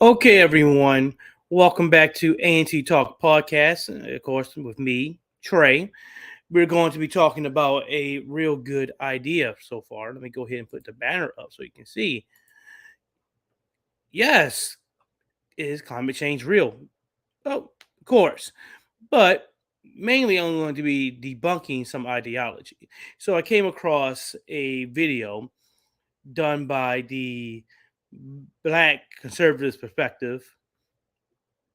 Okay, everyone, welcome back to A&T Talk Podcast. Of course, with me, Trey. We're going to be talking about a real good idea so far. Let me go ahead and put the banner up so you can see. Yes, is climate change real? Well, of course, but mainly I'm going to be debunking some ideology. So I came across a video done by the Black Conservatives Perspective.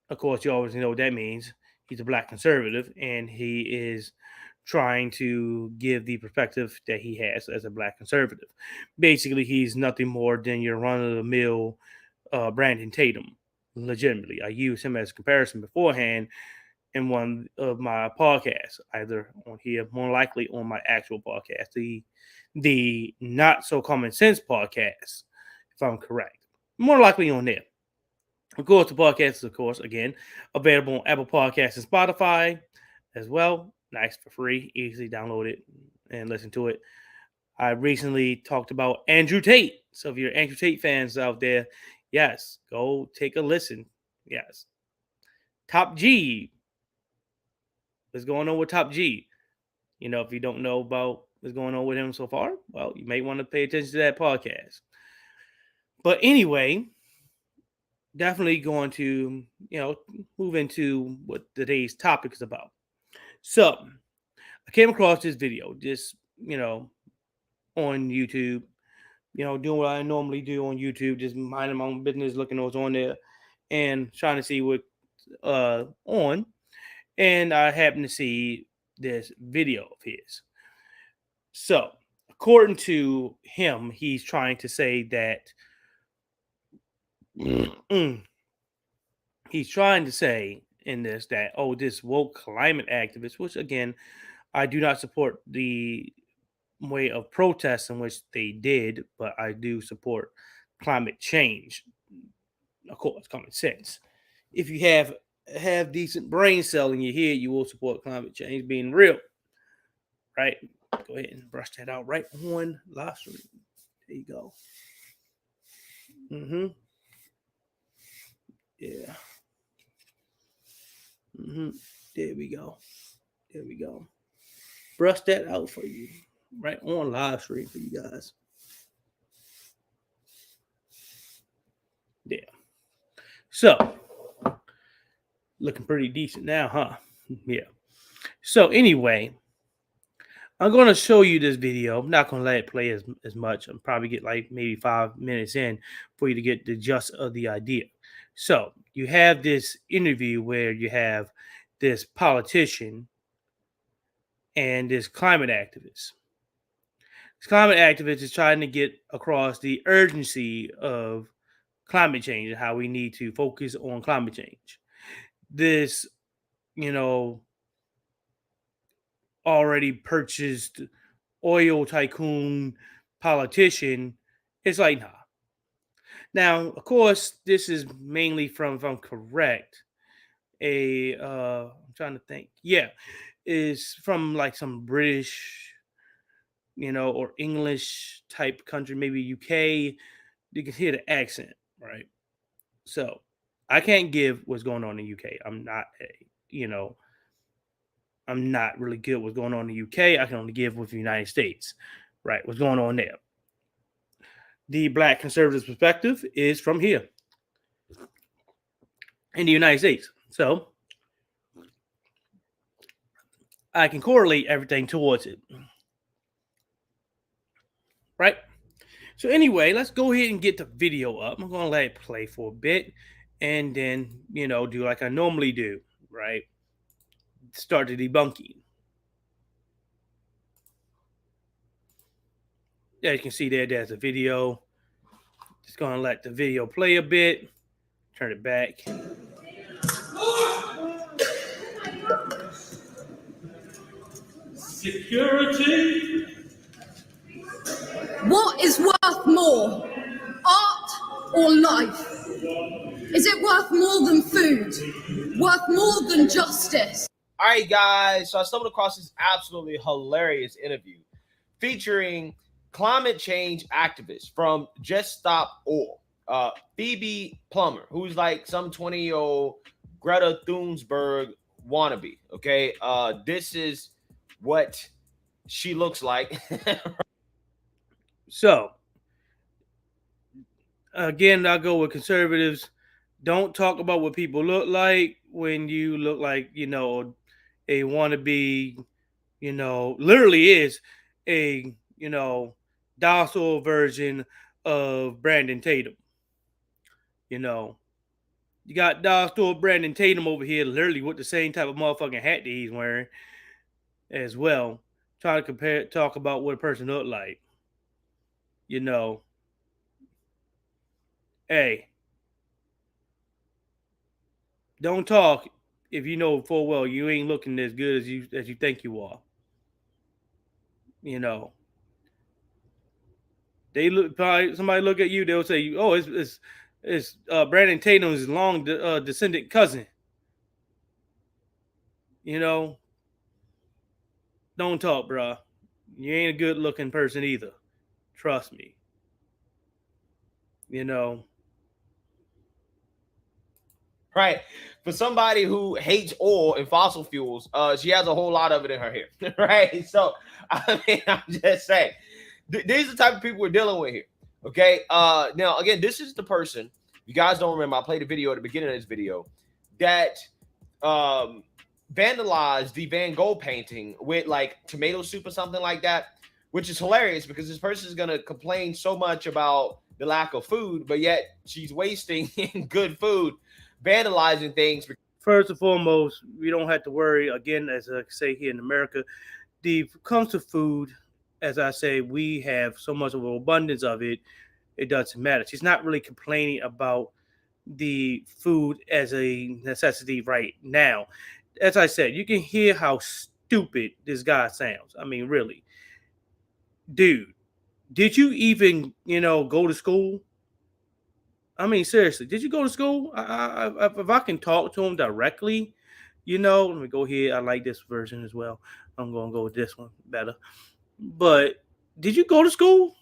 Of course, you always know what that means. He's a black conservative, and he is trying to give the perspective that he has as a black conservative. Basically, he's nothing more than your run of the mill Brandon Tatum. Legitimately, I used him as a comparison beforehand in one of my podcasts, either on here, more likely on my actual podcast, the Not So Common Sense podcast, if I'm correct. More likely on there. Of course, the podcast is, of course, again, available on Apple Podcasts and Spotify as well. Nice for free. Easily download it and listen to it. I recently talked about Andrew Tate. So if you're Andrew Tate fans out there, yes, go take a listen. Yes. Top G. What's going on with Top G? If you don't know about what's going on with him so far, well, you may want to pay attention to that podcast. But anyway, definitely going to, move into what today's topic is about. So I came across this video, just, on YouTube, doing what I normally do on YouTube, just minding my own business, looking what's on there and trying to see what on. And I happened to see this video of his. So according to him, he's trying to say that he's trying to say in this that, oh, this woke climate activist, which again, I do not support the way of protest in which they did, but I do support climate change. Of course, common sense. If you have decent brain cell in your head, you will support climate change being real, right? Go ahead and brush that out right on live stream. There you go. Yeah. There we go. There we go. Brush that out for you right on live stream for you guys. Yeah. So, looking pretty decent now, huh? Yeah. So, anyway, I'm going to show you this video. I'm not going to let it play as much. I'll probably get like maybe 5 minutes in for you to get the gist of the idea. So, you have this interview where you have this politician and this climate activist. This climate activist is trying to get across the urgency of climate change and how we need to focus on climate change. This, already purchased oil tycoon politician, it's like, nah. Now, of course, this is mainly from, if I'm correct, I'm trying to think. Yeah, is from like some British, or English type country, maybe UK. You can hear the accent, right? So I can't give what's going on in the UK. I'm not really good what's going on in the UK. I can only give with the United States, right? What's going on there? The Black conservative perspective is from here in the United States. So I can correlate everything towards it, right? So anyway, let's go ahead and get the video up. I'm going to let it play for a bit and then, do like I normally do, right? Start the debunking. Yeah, you can see there's a video. Just going to let the video play a bit. Turn it back. Security. What is worth more, art or life? Is it worth more than food? Worth more than justice? All right, guys. So I stumbled across this absolutely hilarious interview featuring climate change activists from Just Stop Oil. Phoebe Plummer, who's like some 20-year-old Greta Thunberg wannabe. Okay, this is what she looks like. So again, I'll go with conservatives. Don't talk about what people look like when you look like, a wannabe, literally is a, docile version of Brandon Tatum. You know, you got docile Brandon Tatum over here, literally with the same type of motherfucking hat that he's wearing as well. Trying to talk about what a person look like. You know, hey, don't talk if you know full well you ain't looking as good as you think you are. You know, they look probably somebody look at you, they'll say, "Oh, it's Brandon Tatum's long descendant cousin." You know, don't talk, bruh. You ain't a good looking person either. Trust me. You know, Right. For somebody who hates oil and fossil fuels, she has a whole lot of it in her hair. Right. So I mean, I'm just saying, these are the type of people we're dealing with here. Okay. Now again, this is the person. You guys don't remember? I played a video at the beginning of this video that um vandalized the Van Gogh painting with like tomato soup or something like that, which is hilarious because this person is gonna complain so much about the lack of food, but yet she's wasting good food, vandalizing things. first and foremost, we don't have to worry again, as I say here in America. The comes to food, as I say, we have so much of an abundance of it. It doesn't matter. She's not really complaining about the food as a necessity right now. As I said, you can hear how stupid this guy sounds. I mean, really, dude, did you even, go to school? I mean, seriously, did you go to school? If I can talk to him directly, let me go here. I like this version as well. I'm going to go with this one better. But did you go to school?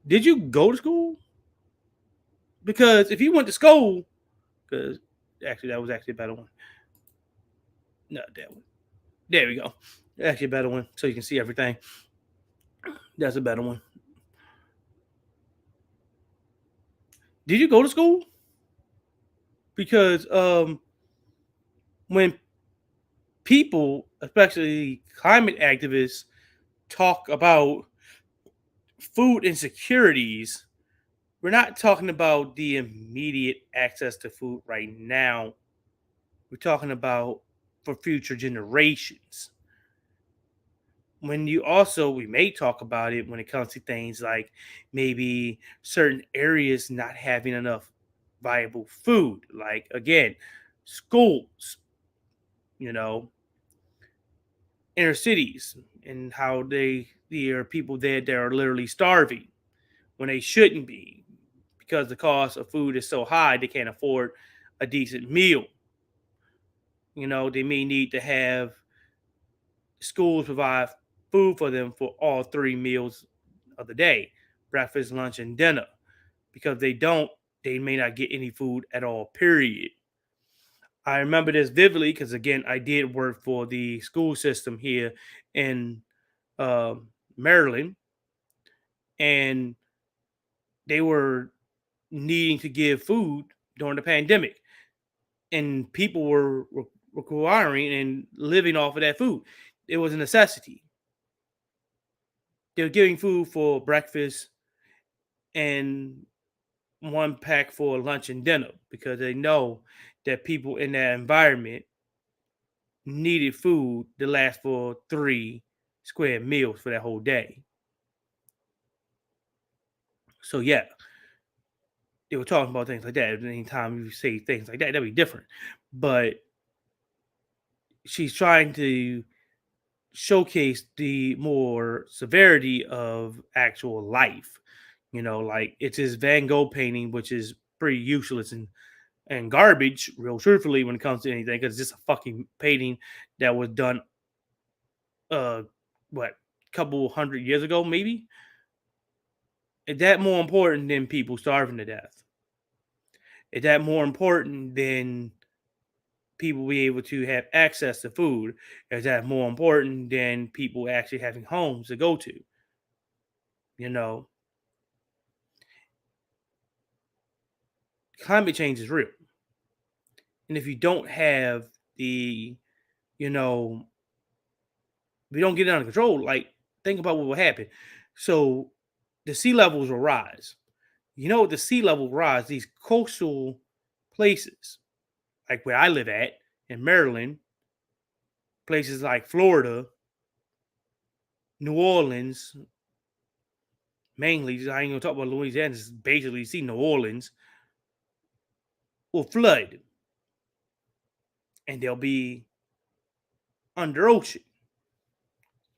Did you go to school? Because if you went to school, because actually that was actually a better one. Not that one. There we go. Actually a better one, so you can see everything. That's a better one. Did you go to school? Because when people, especially climate activists, talk about food insecurities, we're not talking about the immediate access to food right now. We're talking about for future generations. When you also, we may talk about it when it comes to things like maybe certain areas not having enough viable food, like again, schools, you know, inner cities, and how there are people there that are literally starving when they shouldn't be because the cost of food is so high they can't afford a decent meal. They may need to have schools provide food for them for all three meals of the day: breakfast, lunch, and dinner. Because they don't, they may not get any food at all, period. I remember this vividly because, again, I did work for the school system here in uh, Maryland, and they were needing to give food during the pandemic, and people were requiring and living off of that food. It was a necessity. They were giving food for breakfast and one pack for lunch and dinner because they know that people in that environment needed food to last for 3 square meals for that whole day. So yeah, they were talking about things like that. Anytime you say things like that, that'd be different. But she's trying to showcase the more severity of actual life. Like it's his Van Gogh painting, which is pretty useless and garbage, real truthfully, when it comes to anything, because it's just a fucking painting that was done, uh, what, couple hundred years ago, maybe, Is that more important than people starving to death? Is that more important than people be able to have access to food? Is that more important than people actually having homes to go to? You know, climate change is real. And if you don't have the, you know, if you don't get it under control, like think about what will happen. So the sea levels will rise. You know, the sea level rise, these coastal places, like where I live at in Maryland, places like Florida, New Orleans, mainly. I ain't gonna talk about Louisiana. Just basically, see New Orleans will flood, and they'll be under ocean.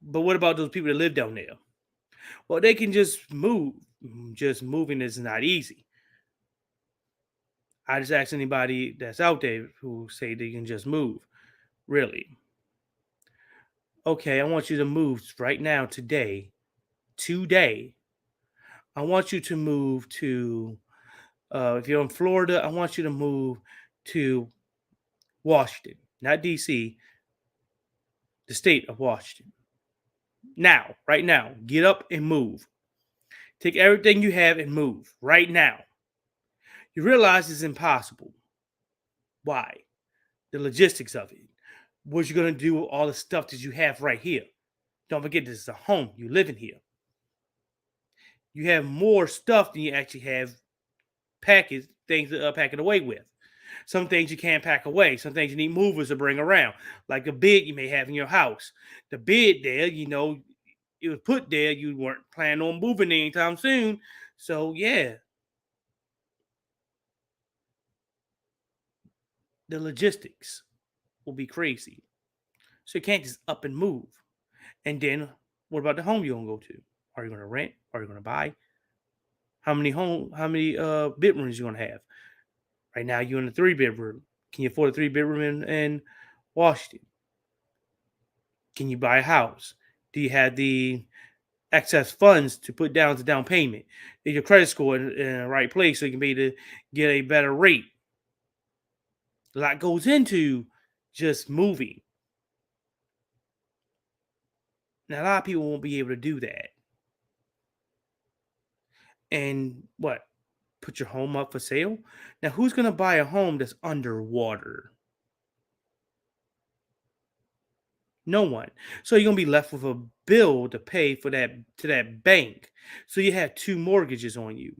But what about those people that live down there? Well, they can just move. Just moving is not easy. I just ask anybody that's out there who say they can just move. Really? Okay, I want you to move right now, today. Today, I want you to move to. If you're in Florida, I want you to move to Washington, not DC, the state of Washington. Now, right now, get up and move. Take everything you have and move right now. You realize it's impossible. Why? The logistics of it. What you're gonna do with all the stuff that you have right here. Don't forget this is a home. You live in here. You have more stuff than you actually have package things to pack it away with. Some things you can't pack away. Some things you need movers to bring around, like a bed you may have in your house. The bed there, it was put there. You weren't planning on moving anytime soon. So yeah, the logistics will be crazy. So you can't just up and move. And then what about the home you're gonna go to? Are you gonna rent? Are you gonna buy? How many bedrooms you gonna have? Right now you're in a 3 bedroom. Can you afford a 3 bedroom in Washington? Can you buy a house? Do you have the excess funds to put down as a down payment? Is your credit score in the right place so you can be able to get a better rate? A lot goes into just moving. Now a lot of people won't be able to do that. And what? Put your home up for sale? Now who's gonna buy a home that's underwater? No one. So you're gonna be left with a bill to pay for that to that bank. So you have two mortgages on you.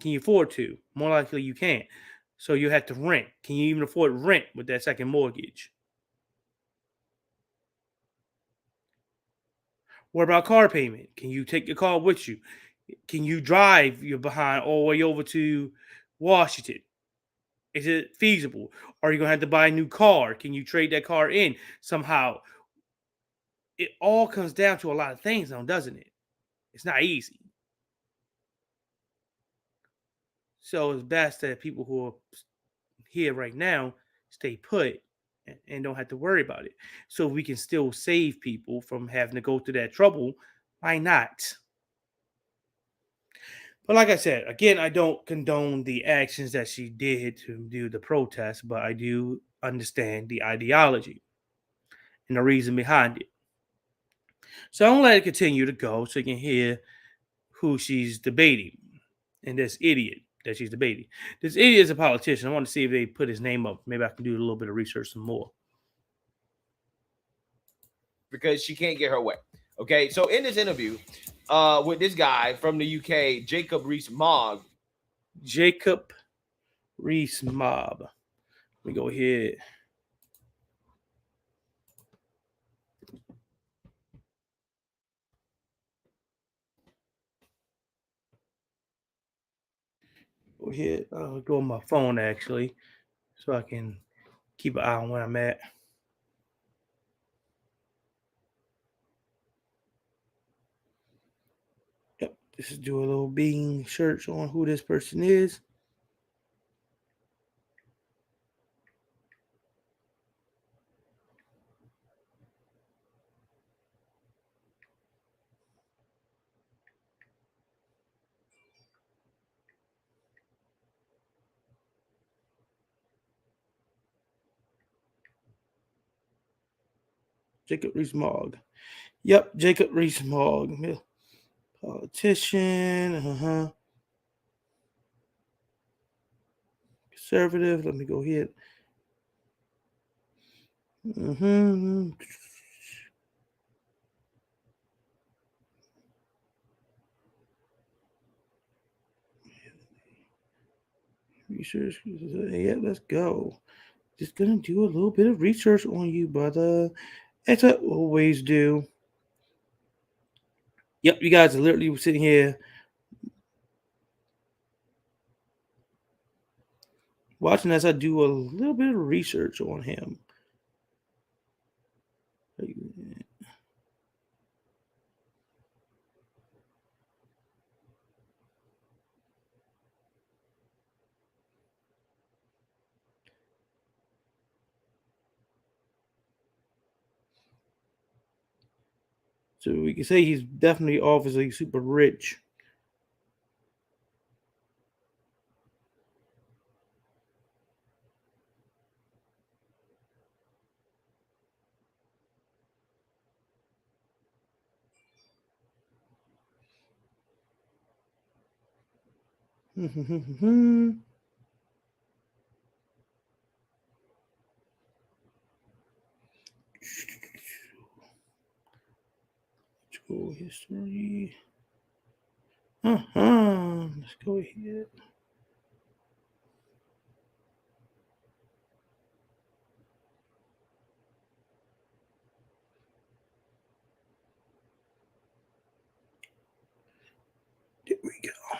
Can you afford to? More likely you can't. So you have to rent. Can you even afford rent with that second mortgage? What about car payment? Can you take your car with you? Can you drive your behind all the way over to Washington? Is it feasible? Are you gonna have to buy a new car? Can you trade that car in somehow? It all comes down to a lot of things now, doesn't it? It's not easy. So it's best that people who are here right now stay put and don't have to worry about it. So we can still save people from having to go through that trouble. Why not? But like I said, again, I don't condone the actions that she did to do the protest, but I do understand the ideology and the reason behind it. So I'm gonna let it continue to go so you can hear who she's debating and this idiot that she's debating. This idiot is a politician. I want to see if they put his name up. Maybe I can do a little bit of research some more. Because she can't get her way. Okay, so in this interview with this guy from the UK, Jacob Rees-Mogg. Jacob Rees-Mogg. Let me go ahead. Go ahead. I'll go on my phone actually, so I can keep an eye on where I'm at. Yep. Just do a little Bing search on who this person is. Jacob Rees-Mogg. Yep, Jacob Rees-Mogg, politician. Conservative. Let me go here. Mm-hmm. Research. Yeah, let's go. Just gonna do a little bit of research on you, brother. As I always do. Yep, you guys are literally sitting here watching as I do a little bit of research on him. So we can say he's definitely obviously super rich. Go history. Let's go here. There we go.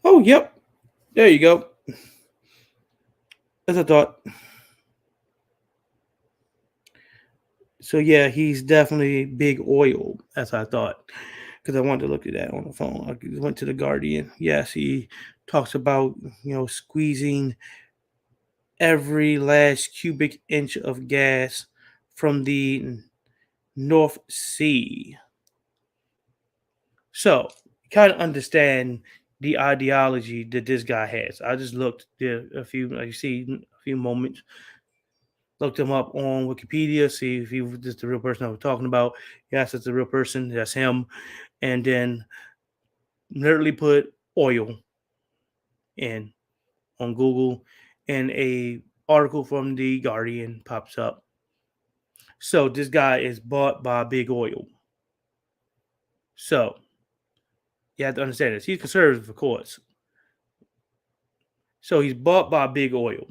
Oh, yep. There you go. As I thought. So yeah, he's definitely big oil, as I thought, because I wanted to look at that on the phone. I went to the Guardian. Yes, he talks about squeezing every last cubic inch of gas from the North Sea. So kind of understand the ideology that this guy has. I just looked there a few, like you see, a few moments. Looked him up on Wikipedia, see if he was just the real person I was talking about. Yes, it's a real person. That's him. And then literally put oil in on Google, and a article from the Guardian pops up. So this guy is bought by big oil. So you have to understand this. He's conservative, of course. So he's bought by big oil.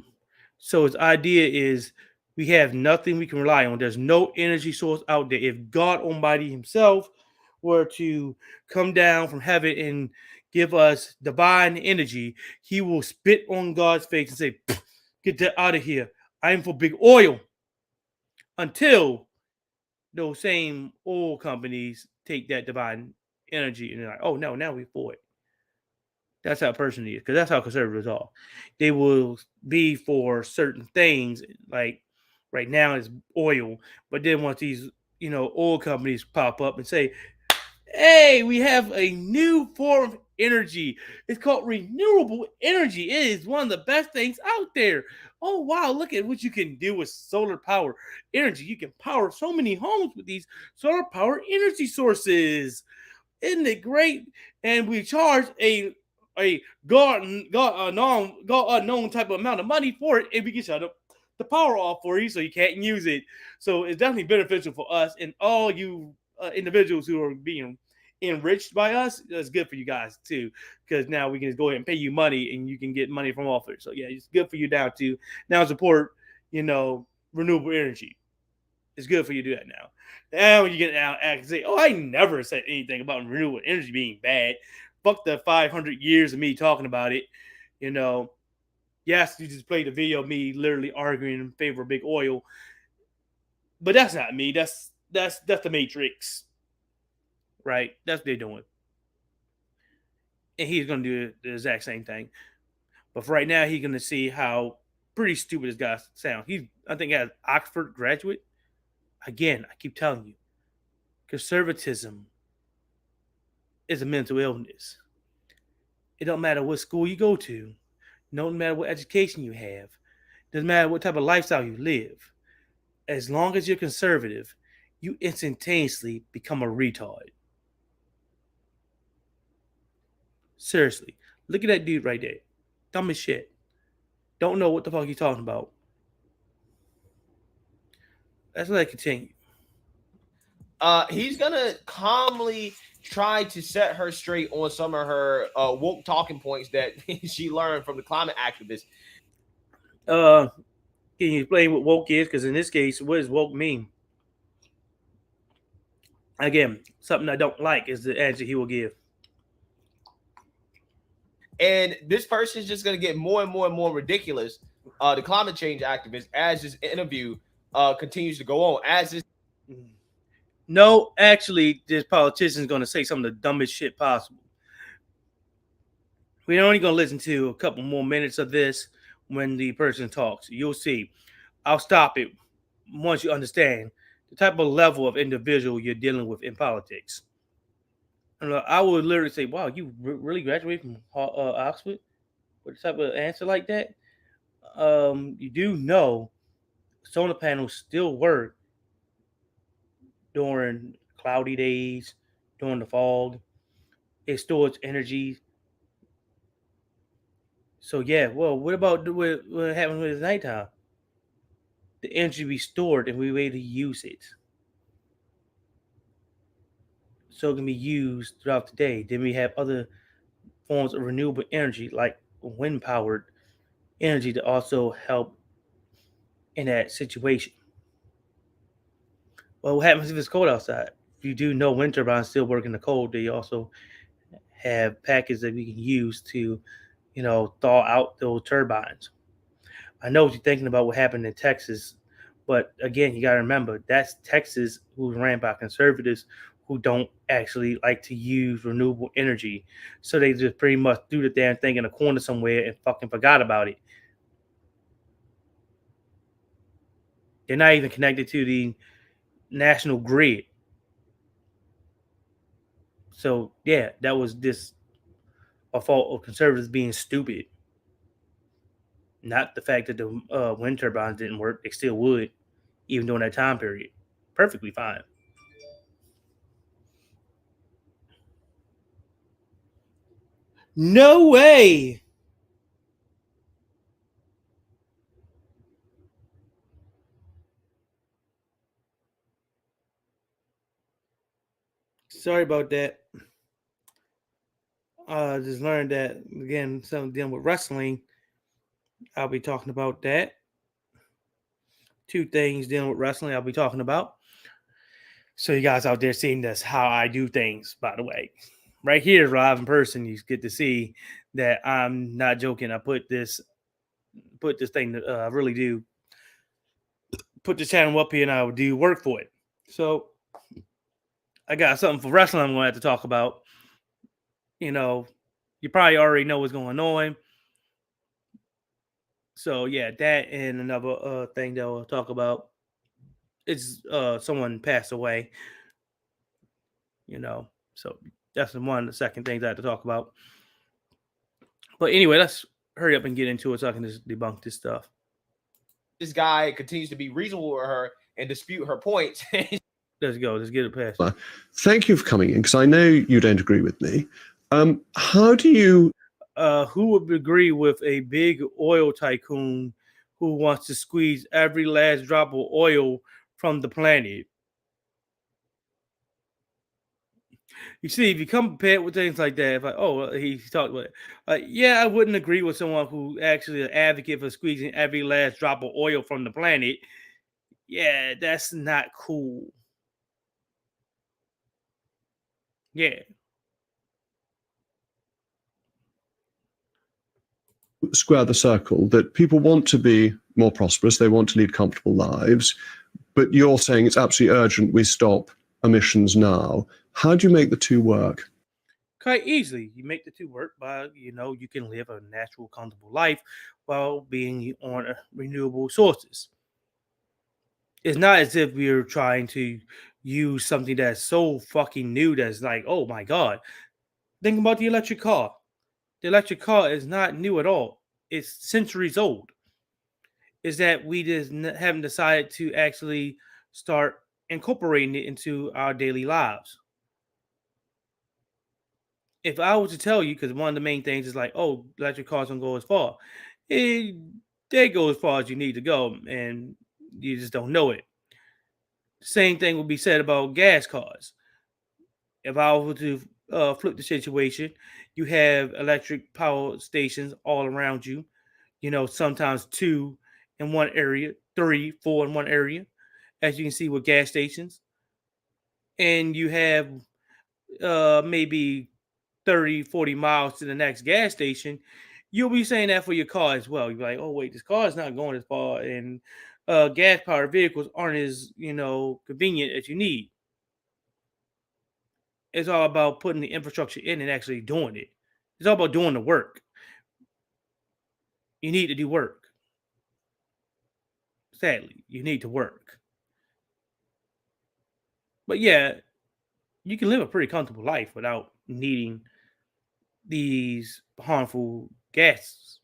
So his idea is we have nothing we can rely on. There's no energy source out there. If God Almighty Himself were to come down from heaven and give us divine energy, He will spit on God's face and say, "Get that out of here. I am for big oil." Until those same oil companies take that divine energy and they're like, "Oh no, now we're for it." That's how a person is, because that's how conservatives are. They will be for certain things, like right now it's oil, but then once these oil companies pop up and say, "Hey, we have a new form of energy. It's called renewable energy. It is one of the best things out there. Oh wow, look at what you can do with solar power energy. You can power so many homes with these solar power energy sources. Isn't it great?" And we charge a God unknown type of amount of money for it, and we can shut up the power off for you, so you can't use it. So it's definitely beneficial for us and all you individuals who are being enriched by us, that's good for you guys too, because now we can just go ahead and pay you money, and you can get money from authors. So yeah, it's good for you now to now support, you know, renewable energy. It's good for you to do that now. Now you get out and say, "Oh, I never said anything about renewable energy being bad." Fuck the 500 years of me talking about it. You know, yes, you just played a video of me literally arguing in favor of big oil, but that's not me. That's the Matrix, right? That's what they're doing, and he's gonna do the exact same thing. But for right now, he's gonna see how pretty stupid this guy sounds. He's, I think, as Oxford graduate. Again, I keep telling you, conservatism is a mental illness. It don't matter what school you go to, no matter what education you have, doesn't matter what type of lifestyle you live. As long as you're conservative, you instantaneously become a retard. Seriously, look at that dude right there. Dumb as shit. Don't know what the fuck he's talking about. Let's let it continue. He's gonna calmly try to set her straight on some of her woke talking points that she learned from the climate activists. Uh, can you explain what woke is? Because in this case, what does woke mean? Again, something I don't like is the answer he will give. And this person is just gonna get more and more and more ridiculous. The climate change activists, as this interview continues to go on, as this No, actually, this politician is going to say some of the dumbest shit possible. We're only going to listen to a couple more minutes of this when the person talks. You'll see. I'll stop it once you understand the type of level of individual you're dealing with in politics. And I would literally say, "Wow, you really graduated from Oxford with a type of answer like that?" You do know solar panels still work during cloudy days, during the fog. It stores energy. So yeah, well, what about what happens when it's nighttime? The energy be stored and we wait to use it, so it can be used throughout the day. Then we have other forms of renewable energy like wind powered energy to also help in that situation. Well, what happens if it's cold outside? You do know wind turbines still work in the cold. They also have packets that we can use to, thaw out those turbines. I know what you're thinking about what happened in Texas, but again, you got to remember that's Texas, who's ran by conservatives who don't actually like to use renewable energy. So they just pretty much threw the damn thing in a corner somewhere and fucking forgot about it. They're not even connected to the national grid. So yeah, that was just a fault of conservatives being stupid. Not the fact that the wind turbines didn't work; they still would, even during that time period, perfectly fine. No way. Sorry about that. Just learned that again. Something dealing with wrestling. I'll be talking about that. Two things dealing with wrestling. I'll be talking about. So you guys out there seeing this, how I do things. By the way, right here, live in person, you get to see that I'm not joking. I put this thing. I really do put the channel up here, and I do work for it. So I got something for wrestling I'm going to have to talk about. You know, you probably already know what's going on. So yeah, that and another thing that we'll talk about is someone passed away. You know, so that's one of the second things I have to talk about. But anyway, let's hurry up and get into it so I can just debunk this stuff. this guy continues to be reasonable with her and dispute her points. Let's go. Let's get it past. Thank you for coming in because I know you don't agree with me. How do you? Who would agree with a big oil tycoon who wants to squeeze every last drop of oil from the planet? You see, if you come prepared with things like that, if like, oh, well, he talked about it. Yeah, I wouldn't agree with someone who actually an advocate for squeezing every last drop of oil from the planet. Yeah, that's not cool. Yeah. Square the circle that people want to be more prosperous, they want to lead comfortable lives, but you're saying it's absolutely urgent we stop emissions now. How do you make the two work? Quite easily. You make the two work by, you can live a natural, comfortable life while being on renewable sources. It's not as if we're trying to use something that's so fucking new that's like, oh my God. Think about the electric car. The electric car is not new at all. It's centuries old. Is that we just haven't decided to actually start incorporating it into our daily lives. If I was to tell you, because one of the main things is like, oh, electric cars don't go as far. It, they go as far as you need to go, and you just don't know it. Same thing would be said about gas cars. If I were to flip the situation, you have electric power stations all around you. Sometimes two in one area, three, four in one area, as you can see with gas stations. And you have maybe 30, 40 miles to the next gas station. You'll be saying that for your car as well. You'll be like, oh, wait, this car is not going as far. And gas powered vehicles aren't as, convenient as you need. It's all about putting the infrastructure in and actually doing it. It's all about doing the work. You need to do work. Sadly, you need to work. But yeah, you can live a pretty comfortable life without needing these harmful gases.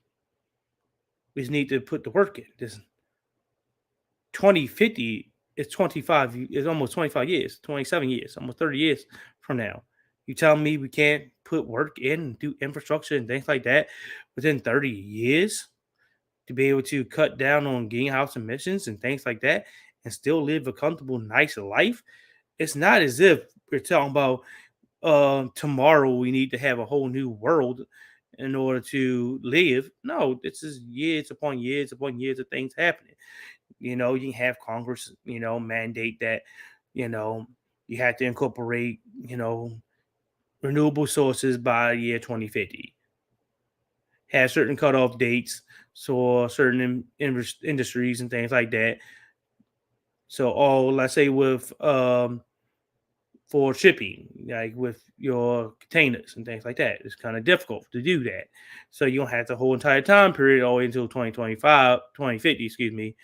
We just need to put the work in. This 2050 is 25, is almost 25 years, 27 years, almost 30 years from now. You tell me we can't put work in and do infrastructure and things like that within 30 years to be able to cut down on greenhouse emissions and things like that and still live a comfortable, nice life? It's not as if we're talking about tomorrow we need to have a whole new world in order to live. No, this is years upon years of things happening. You can have Congress, mandate that, you know, you have to incorporate, renewable sources by year 2050. Have certain cutoff dates for certain industries and things like that. So, let's say with for shipping, like with your containers and things like that. It's kind of difficult to do that. So you don't have the whole entire time period all the way until 2025, 2050, excuse me,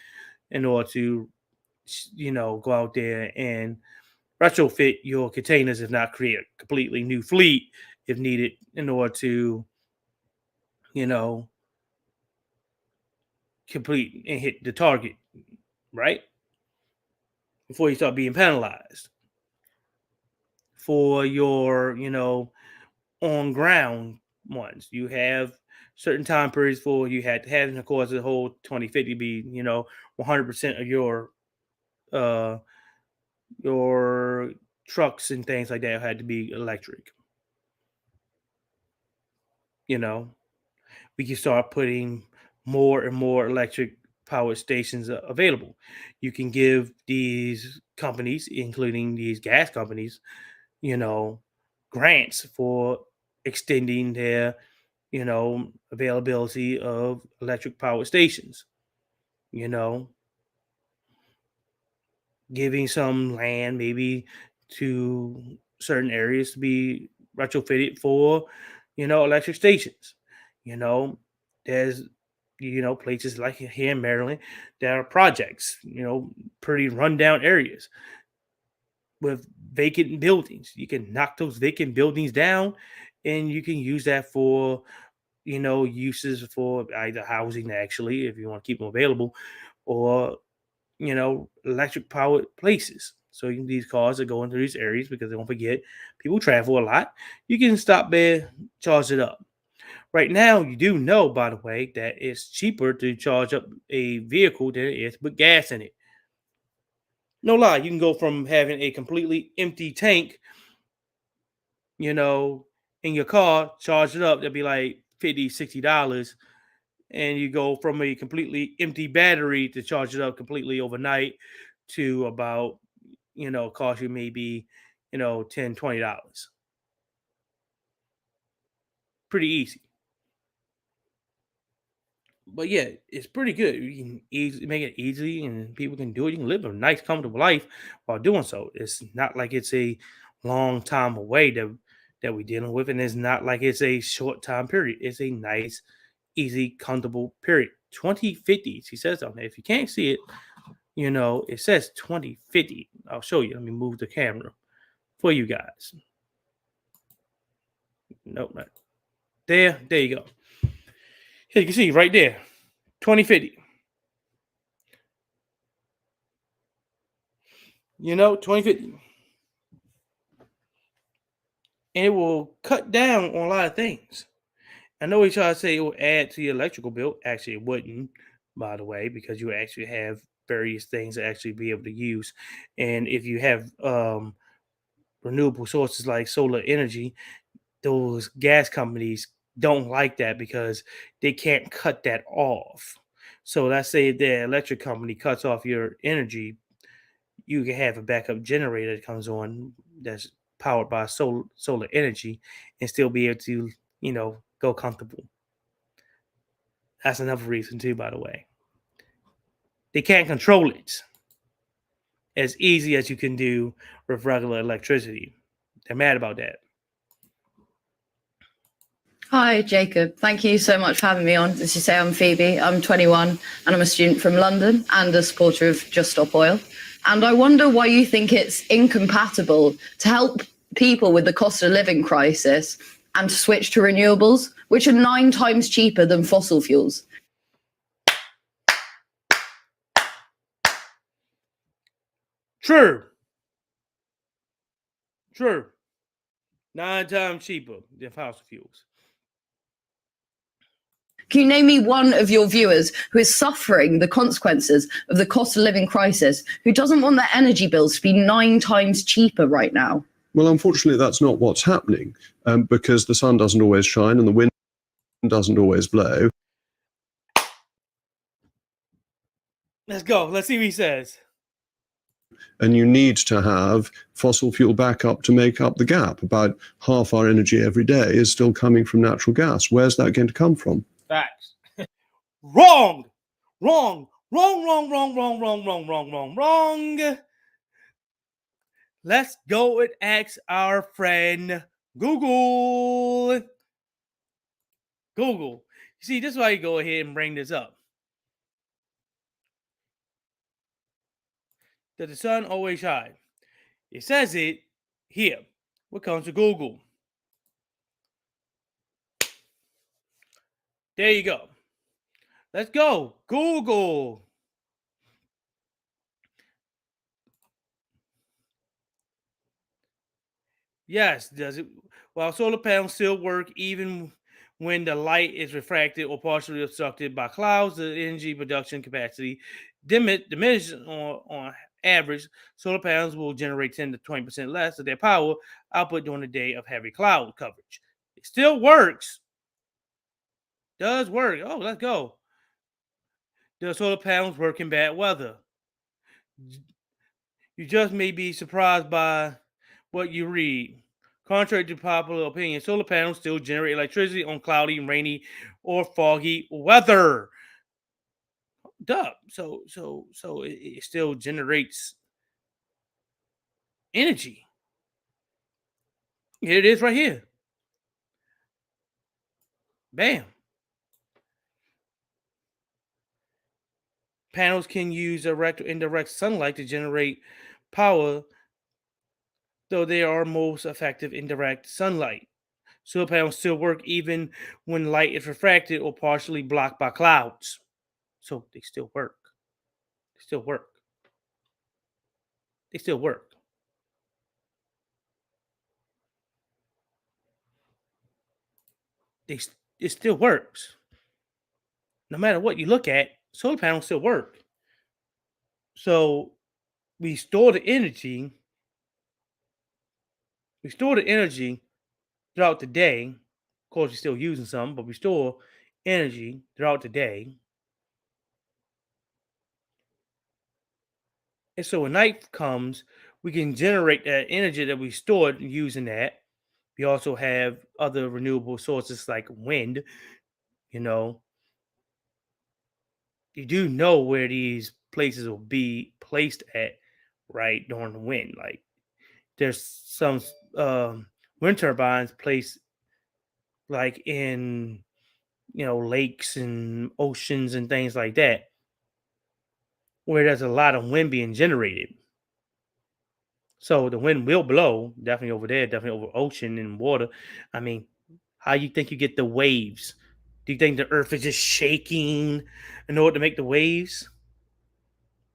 in order to, go out there and retrofit your containers, if not create a completely new fleet if needed in order to, you know, complete and hit the target, right? Before you start being penalized for your, on ground ones. You have certain time periods for you had to have, and of course, the whole 2050 be 100% of uh your trucks and things like that had to be electric. You know, we can start putting more and more electric power stations available. You can give these companies, including these gas companies, you know, grants for extending their availability of electric power stations, you know, giving some land maybe to certain areas to be retrofitted for, electric stations. You know, there's, places like here in Maryland, there are projects, pretty rundown areas with vacant buildings. You can knock those vacant buildings down and you can use that for uses for either housing actually, if you want to keep them available, or electric powered places. So these cars that go into these areas, because don't forget, people travel a lot. You can stop there, charge it up. Right now, you do know, by the way, that it's cheaper to charge up a vehicle than it is to put gas in it. No lie, you can go from having a completely empty tank in your car, charge it up, that'd be like $50, $60. And you go from a completely empty battery to charge it up completely overnight to about, cost you maybe, $10, $20. Pretty easy. But yeah, it's pretty good. You can make it easy, and people can do it. You can live a nice, comfortable life while doing so. It's not like it's a long time away that we're dealing with, and it's not like it's a short time period. It's a nice, easy, comfortable period. 2050, she says on there. If you can't see it, it says 2050. I'll show you. Let me move the camera for you guys. Nope, not there. There you go. Here you can see right there, 2050. 2050. And it will cut down on a lot of things. I know we try to say it will add to your electrical bill. Actually, it wouldn't, by the way, because you actually have various things to actually be able to use. And if you have renewable sources like solar energy, those gas companies don't like that because they can't cut that off. So let's say the electric company cuts off your energy, you can have a backup generator that comes on that's powered by solar energy and still be able to, go comfortable. That's another reason too, by the way. They can't control it as easy as you can do with regular electricity. They're mad about that. Hi, Jacob. Thank you so much for having me on. As you say, I'm Phoebe. I'm 21 and I'm a student from London and a supporter of Just Stop Oil. And I wonder why you think it's incompatible to help people with the cost of living crisis and to switch to renewables, which are 9 times cheaper than fossil fuels. True. 9 times cheaper than fossil fuels. Can you name me one of your viewers who is suffering the consequences of the cost of living crisis, who doesn't want their energy bills to be 9 times cheaper right now? Well, unfortunately, that's not what's happening, because the sun doesn't always shine and the wind doesn't always blow. Let's go. Let's see what he says. And you need to have fossil fuel backup to make up the gap. About half our energy every day is still coming from natural gas. Where's that going to come from? Facts. Wrong. Let's go and ask our friend Google. You see, this is why you go ahead and bring this up. That the sun always shines. It says it here. What comes to Google? There you go. Let's go. Google. Yes, does it? While solar panels still work even when the light is refracted or partially obstructed by clouds, the energy production capacity diminishes on average. Solar panels will generate 10 to 20% less of their power output during the day of heavy cloud coverage. It still works. Does work. Oh, let's go. The solar panels work in bad weather. You just may be surprised by what you read. Contrary to popular opinion, solar panels still generate electricity on cloudy, rainy, or foggy weather. Duh. So it still generates energy. Here it is right here. Bam. Panels can use direct or indirect sunlight to generate power, though they are most effective in direct sunlight. Solar panels still work even when light is refracted or partially blocked by clouds. So they still work. They still work. They still work. It still works. No matter what you look at, solar panels still work. So we store the energy. throughout the day. Of course, we're still using some, but we store energy throughout the day. And so when night comes, we can generate that energy that we stored using that. We also have other renewable sources like wind. You know, you do know where these places will be placed at, right, during the wind. Like there's some wind turbines placed like in lakes and oceans and things like that, where there's a lot of wind being generated. So the wind will blow definitely over there, definitely over ocean and water. I mean, how you think you get the waves? Do you think the earth is just shaking in order to make the waves?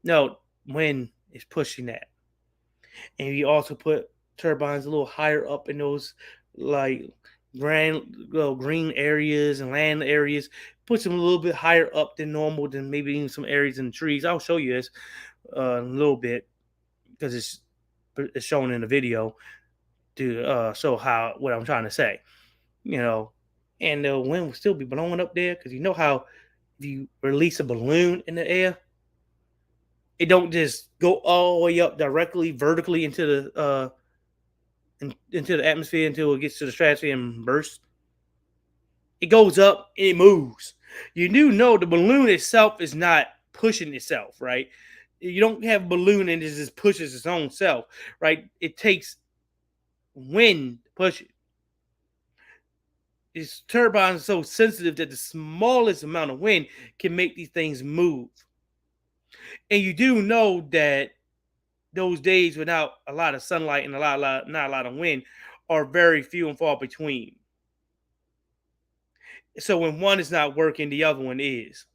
No, wind is pushing that. And you also put turbines a little higher up in those like green areas and land areas. Puts them a little bit higher up than normal, than maybe even some areas in the trees. I'll show you this a little bit because it's shown in the video to show how what I'm trying to say. You know, and the wind will still be blowing up there because you know how if you release a balloon in the air, it don't just go all the way up directly vertically into the atmosphere until it gets to the stratosphere and bursts. It goes up and it moves. You do know the balloon itself is not pushing itself, right? You don't have a balloon and it just pushes its own self, right? It takes wind to push it. These turbines are so sensitive that the smallest amount of wind can make these things move. And you do know that those days without a lot of sunlight and not a lot of wind are very few and far between. So when one is not working, the other one is.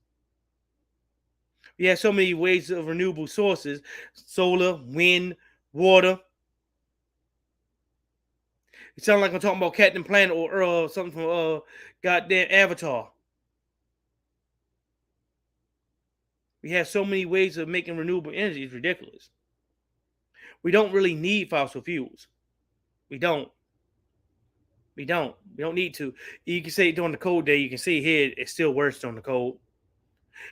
We have so many ways of renewable sources: solar, wind, water. It sounds like I'm talking about Captain Planet or something from goddamn Avatar. We have so many ways of making renewable energy. It's ridiculous. We don't really need fossil fuels. We don't. We don't. We don't need to. You can say during the cold day, you can see here it's still worse during the cold.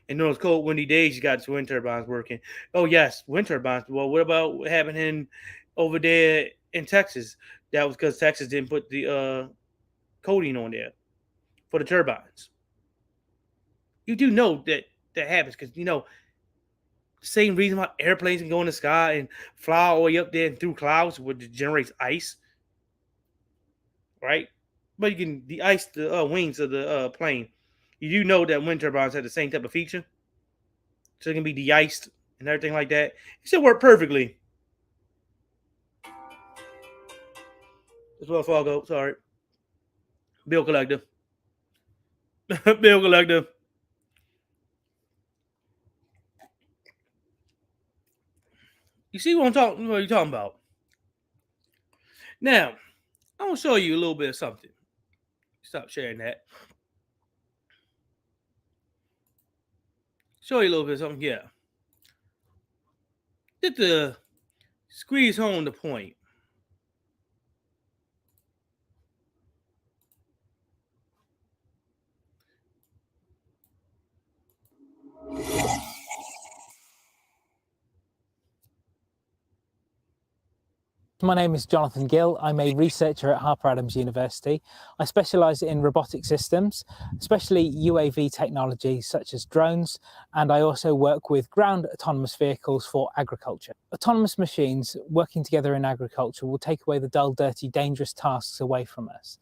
And those cold, windy days, you got wind turbines working. Oh yes, wind turbines. Well, what about what happened over there in Texas? That was because Texas didn't put the coating on there for the turbines. You do know that happens because same reason why airplanes can go in the sky and fly all the way up there and through clouds, which generates ice, right? But you can de-ice the wings of the plane. You do know that wind turbines have the same type of feature, so it can be de-iced and everything like that. It should work perfectly. As well, Fargo. Sorry, bill collector. Bill collector. You see what I'm talking? What are you talking about? Now, I'm gonna show you a little bit of something. Stop sharing that. Show you a little bit of something. Yeah. Just to squeeze home the point. My name is Jonathan Gill. I'm a researcher at Harper Adams University. I specialise in robotic systems, especially UAV technology such as drones, and I also work with ground autonomous vehicles for agriculture. Autonomous machines working together in agriculture will take away the dull, dirty, dangerous tasks away from us.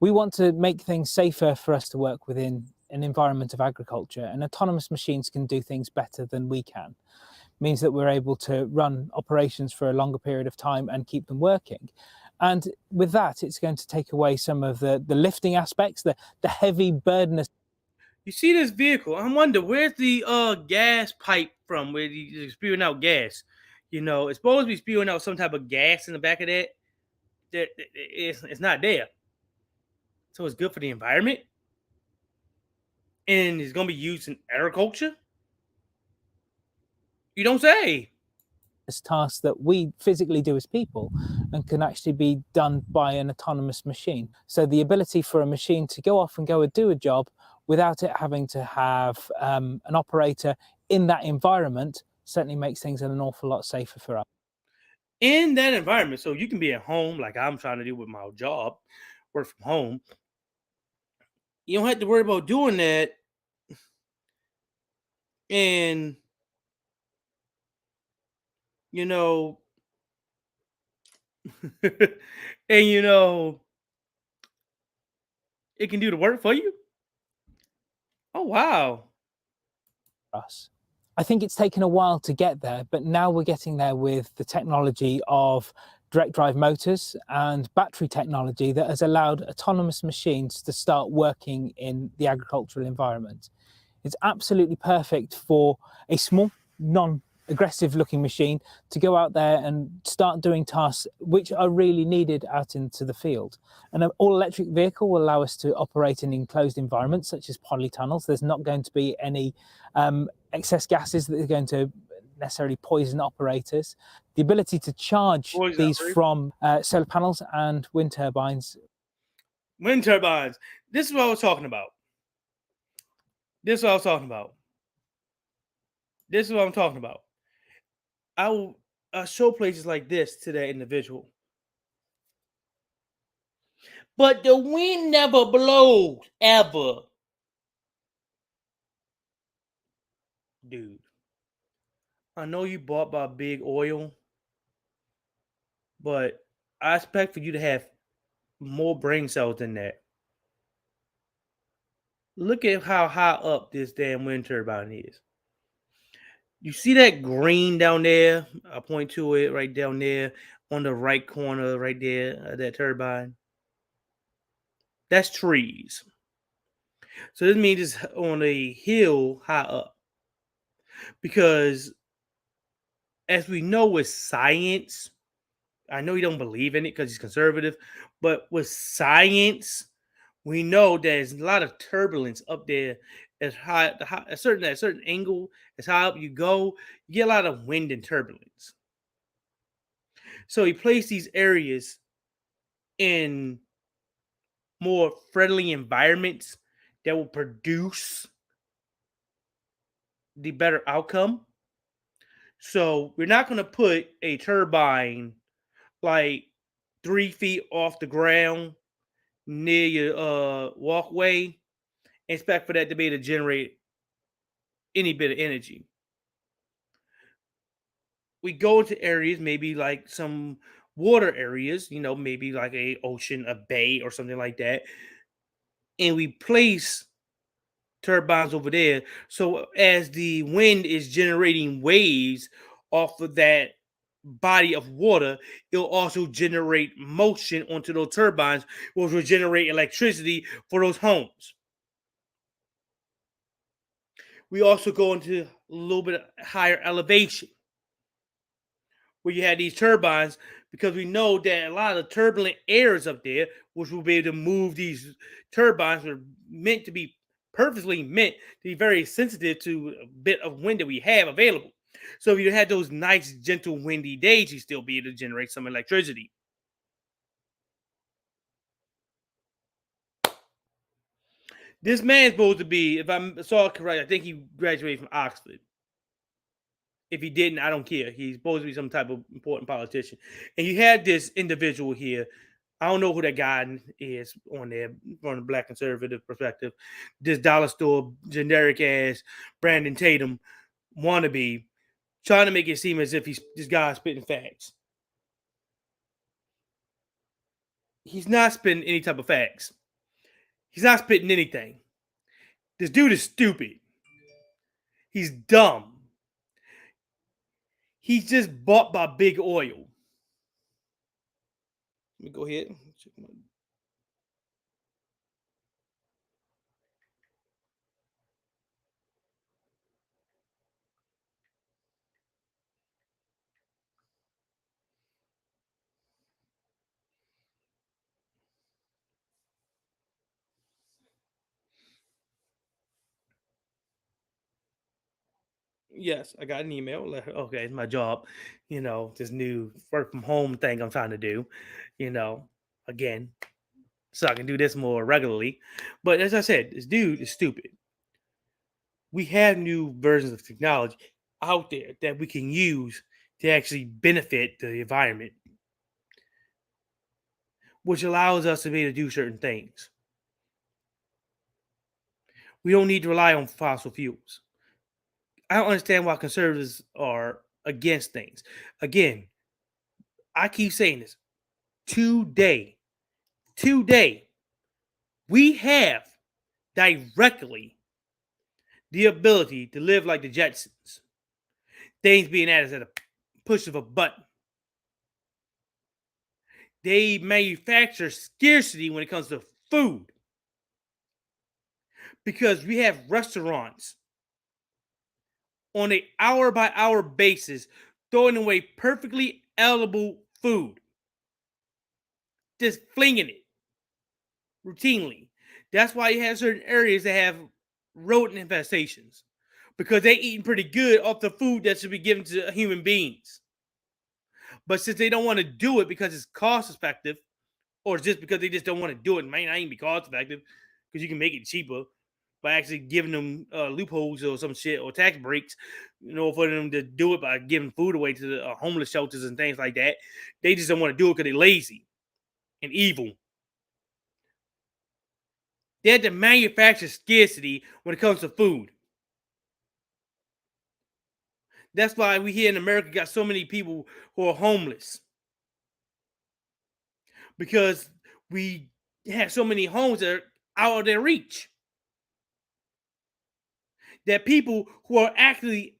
We want to make things safer for us to work within an environment of agriculture, and autonomous machines can do things better than we can. Means that we're able to run operations for a longer period of time and keep them working. And with that, it's going to take away some of the lifting aspects, the heavy burden. You see this vehicle? I wonder where's the gas pipe from where you're spewing out gas. It's supposed to be spewing out some type of gas in the back of that. It's not there. So it's good for the environment. And it's gonna be used in agriculture. You don't say. tasks that we physically do as people and can actually be done by an autonomous machine. So the ability for a machine to go off and go and do a job without it having to have an operator in that environment certainly makes things an awful lot safer for us. In that environment, so you can be at home like I'm trying to do with my job, work from home. You don't have to worry about doing that. And you know, and it can do the work for you. Oh wow. Us. I think it's taken a while to get there, but now we're getting there with the technology of direct drive motors and battery technology that has allowed autonomous machines to start working in the agricultural environment. It's absolutely perfect for a small, non-aggressive looking machine to go out there and start doing tasks which are really needed out into the field. And an all-electric vehicle will allow us to operate in enclosed environments such as polytunnels. There's not going to be any excess gases that are going to necessarily poison operators. The ability to charge these from solar panels and wind turbines. Wind turbines. This is what I was talking about. This is what I was talking about. This is what I'm talking about. I will show places like this to that individual. But the wind never blows, ever. Dude, I know you bought by big oil, but I expect for you to have more brain cells than that. Look at how high up this damn wind turbine is. You see that green down there? I point to it right down there on the right corner, right there, that turbine. That's trees. So this means it's on a hill high up. Because as we know with science, I know you don't believe in it because he's conservative, but with science, we know there's a lot of turbulence up there. As high, at a certain angle, as high up you go, you get a lot of wind and turbulence. So he placed these areas in more friendly environments that will produce the better outcome. So we're not going to put a turbine like 3 feet off the ground near your walkway, expect for that to be able to generate any bit of energy. We go into areas, maybe like some water areas, maybe like a ocean, a bay, or something like that, and we place turbines over there. So as the wind is generating waves off of that body of water, it'll also generate motion onto those turbines, which will generate electricity for those homes. We also go into a little bit higher elevation where you have these turbines, because we know that a lot of the turbulent areas up there, which will be able to move these turbines, are meant to be purposely meant to be very sensitive to a bit of wind that we have available. So if you had those nice, gentle, windy days, you still be able to generate some electricity. This man's supposed to be, if I saw it correct, I think he graduated from Oxford. If he didn't, I don't care. He's supposed to be some type of important politician. And you had this individual here. I don't know who that guy is on there from the black conservative perspective. This dollar store generic ass Brandon Tatum wannabe trying to make it seem as if this guy's spitting facts. He's not spitting any type of facts. He's not spitting anything. This dude is stupid. He's dumb. He's just bought by big oil. Let me go ahead. Yes, I got an email. Okay, it's my job. This new work from home thing I'm trying to do. You know, again, so I can do this more regularly. But as I said, this dude is stupid. We have new versions of technology out there that we can use to actually benefit the environment, which allows us to be able to do certain things. We don't need to rely on fossil fuels. I don't understand why conservatives are against things. Again, I keep saying this. Today, today, we have directly the ability to live like the Jetsons. Things being added at a push of a button. They manufacture scarcity when it comes to food because we have restaurants on an hour by hour basis throwing away perfectly edible food, just flinging it routinely. That's why you have certain areas that have rodent infestations because they're eating pretty good off the food that should be given to human beings. But since they don't want to do it because it's cost effective, or just because they just don't want to do it, it might not even be cost effective because you can make it cheaper by actually giving them loopholes or some shit or tax breaks, for them to do it by giving food away to the homeless shelters and things like that. They just don't want to do it because they're lazy and evil. They had to manufacture scarcity when it comes to food. That's why we here in America got so many people who are homeless. Because we have so many homes that are out of their reach. That people who are actively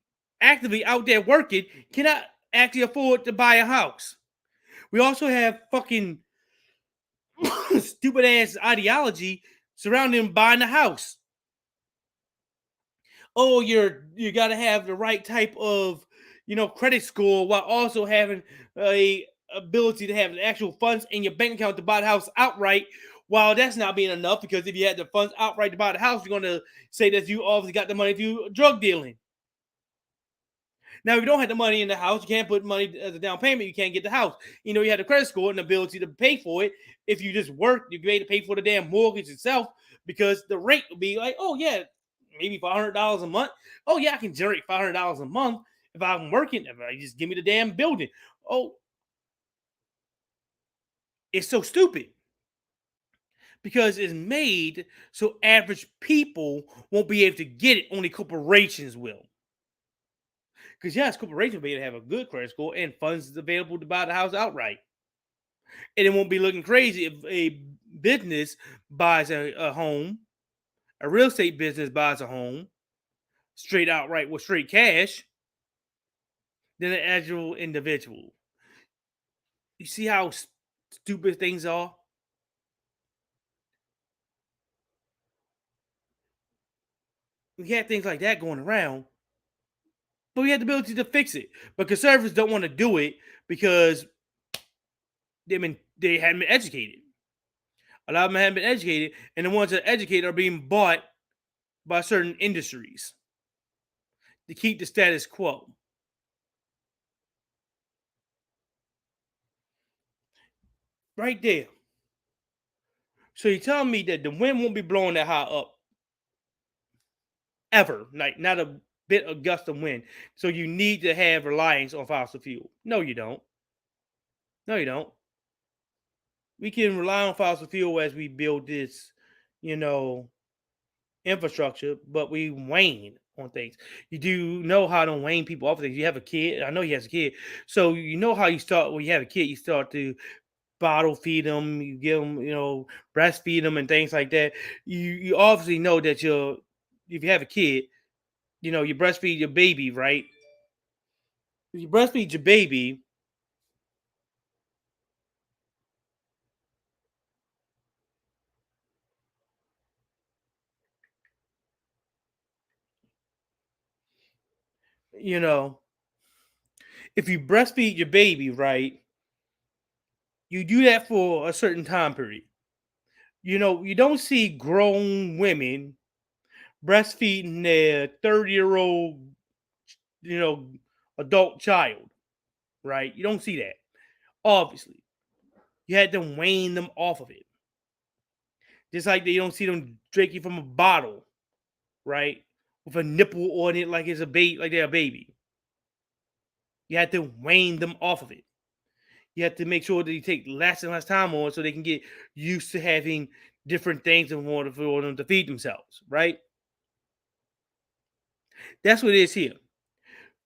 out there working cannot actually afford to buy a house. We also have fucking stupid ass ideology surrounding buying a house. Oh, you got to have the right type of credit score while also having a ability to have the actual funds in your bank account to buy the house outright. While that's not being enough, because if you had the funds outright to buy the house, you're going to say that you obviously got the money through drug dealing. Now, if you don't have the money in the house, you can't put money as a down payment. You can't get the house. You have the credit score and the ability to pay for it. If you just work, you're able to pay for the damn mortgage itself because the rate will be like, oh yeah, maybe $500 a month. Oh yeah, I can generate $500 a month if I'm working. If I just give me the damn building. Oh, it's so stupid because it's made so average people won't be able to get it. Only corporations will. Because yes, corporations will be able to have a good credit score and funds available to buy the house outright. And it won't be looking crazy if a business buys a home, a real estate business buys a home, straight outright with straight cash, than an actual individual. You see how stupid things are? We had things like that going around, but we had the ability to fix it. But conservatives don't want to do it because they haven't been educated. A lot of them haven't been educated, and the ones that are educated are being bought by certain industries to keep the status quo. Right there. So you're telling me that the wind won't be blowing that high up ever, like not a bit of gust of wind. So you need to have reliance on fossil fuel. No, you don't. No, you don't. We can rely on fossil fuel as we build this, you know, infrastructure, but we wane on things. You do know how to wane people off of things. You have a kid. I know he has a kid. So you know how you start when you have a kid, you start to bottle feed them, you give them, breastfeed them and things like that. You obviously know that if you have a kid, you breastfeed your baby, right? If you breastfeed your baby, you know, if you breastfeed your baby, right, you do that for a certain time period. You don't see grown women breastfeeding their 30-year-old adult child, right? You don't see that. Obviously, you had to wean them off of it, just like you don't see them drinking from a bottle, right, with a nipple on it, like it's a baby, like they're a baby. You had to wean them off of it. You have to make sure that you take less and less time on, so they can get used to having different things in order for them to feed themselves, right? That's what it is here.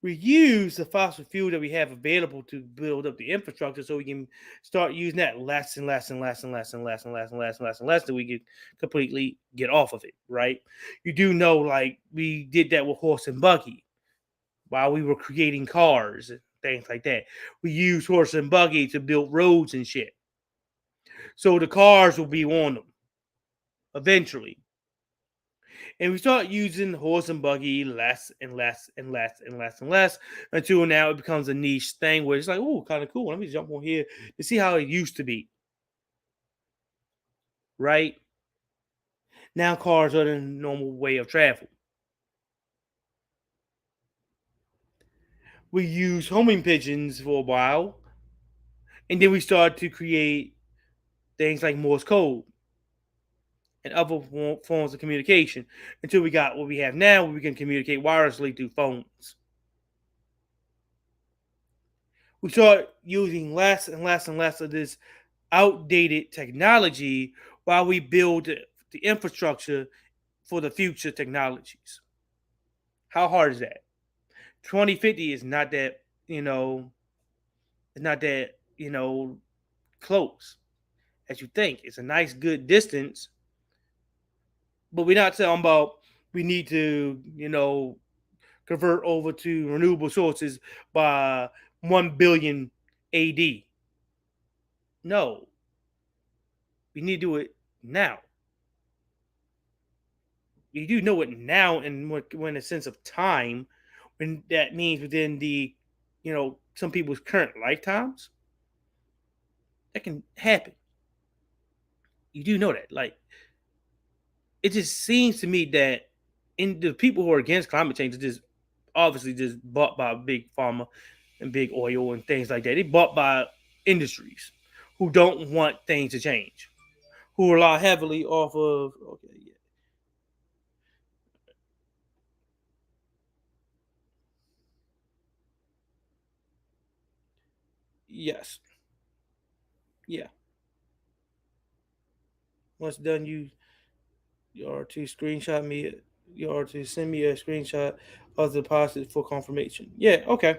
We use the fossil fuel that we have available to build up the infrastructure, so we can start using that less and less and less and less and less and less and less and less and less until we can completely get off of it, right? You do know, like, we did that with horse and buggy while we were creating cars and things like that. We used horse and buggy to build roads and shit. So the cars will be on them eventually. And we start using horse and buggy less and less and less and less and less until now it becomes a niche thing where it's like, oh, kind of cool. Let me jump on here to see how it used to be. Right? Now cars are the normal way of travel. We used homing pigeons for a while, and then we started to create things like Morse code and other forms of communication until we got what we have now, where we can communicate wirelessly through phones. We start using less and less and less of this outdated technology while we build the infrastructure for the future technologies. How hard is that? 2050 is not that, it's not that, close as you think. It's a nice, good distance, but we're not talking about we need to, convert over to renewable sources by 1 billion AD. No, we need to do it now. You do know it now, and when a sense of time, when that means within the, some people's current lifetimes, that can happen. You do know that. Like, it just seems to me that in the people who are against climate change are just obviously just bought by big pharma and big oil and things like that. They bought by industries who don't want things to change, who rely heavily off of, okay, yeah. Yes. Yeah. Once done, you are to screenshot me. You are to send me a screenshot of the deposit for confirmation. Yeah. Okay.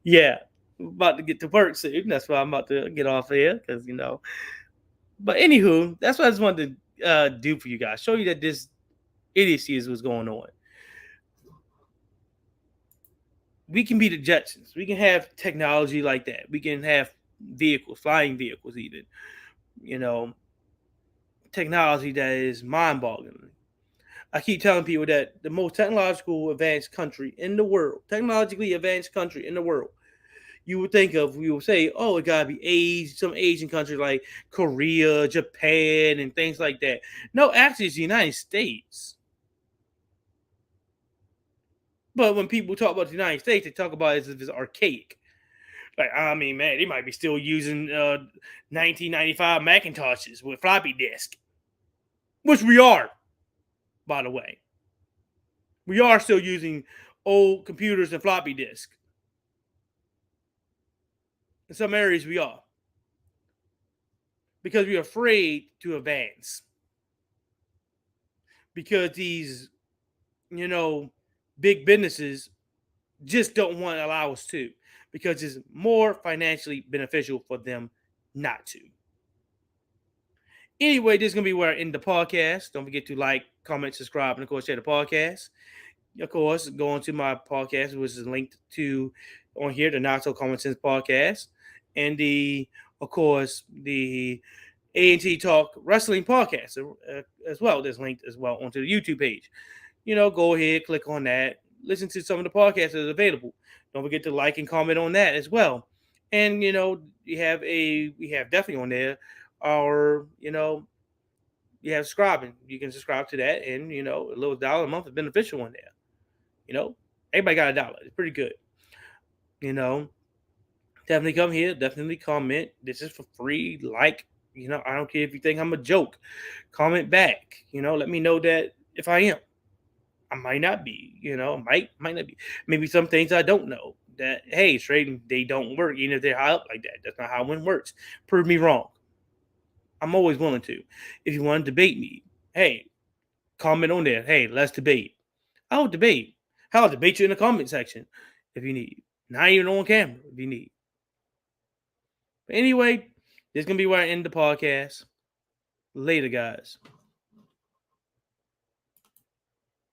Yeah. I'm about to get to work soon. That's why I'm about to get off here because But anywho, that's what I just wanted to do for you guys. Show you that this idiocy is what's going on. We can be the Jetsons. We can have technology like that. We can have vehicles, flying vehicles, even. You know, technology that is mind-boggling. I keep telling people that the most technological advanced country in the world, technologically advanced country in the world, you would think of, we would say, oh, it gotta be some Asian country like Korea, Japan, and things like that. No, actually, it's the United States. But when people talk about the United States, they talk about it as if it's archaic. Like, I mean, man, they might be still using 1995 Macintoshes with floppy disk, which we are, by the way. We are still using old computers and floppy disk. In some areas, we are. Because we're afraid to advance. Because these, big businesses just don't want to allow us to. Because it's more financially beneficial for them not to. Anyway, this is going to be where I end the podcast. Don't forget to like, comment, subscribe, and of course, share the podcast. Of course, go on to my podcast, which is linked to on here, the Not So Common Sense podcast, and of course, the A&T Talk Wrestling podcast as well. There's linked as well onto the YouTube page. Go ahead, click on that, listen to some of the podcasts that are available. Don't forget to like and comment on that as well. And we have definitely on there our you have subscribing. You can subscribe to that, and a little $1 a month is beneficial on there. Everybody got $1. It's pretty good. Definitely come here. Definitely comment. This is for free. Like, I don't care if you think I'm a joke. Comment back. Let me know that if I am. I might not be. Might not be. Maybe some things I don't know. That hey, straight they don't work. Even if they're high up like that. That's not how one works. Prove me wrong. I'm always willing to. If you want to debate me, hey, comment on there. Hey, let's debate. I'll debate. I'll debate you in the comment section if you need. Not even on camera if you need. But anyway, this is going to be where I end the podcast. Later, guys.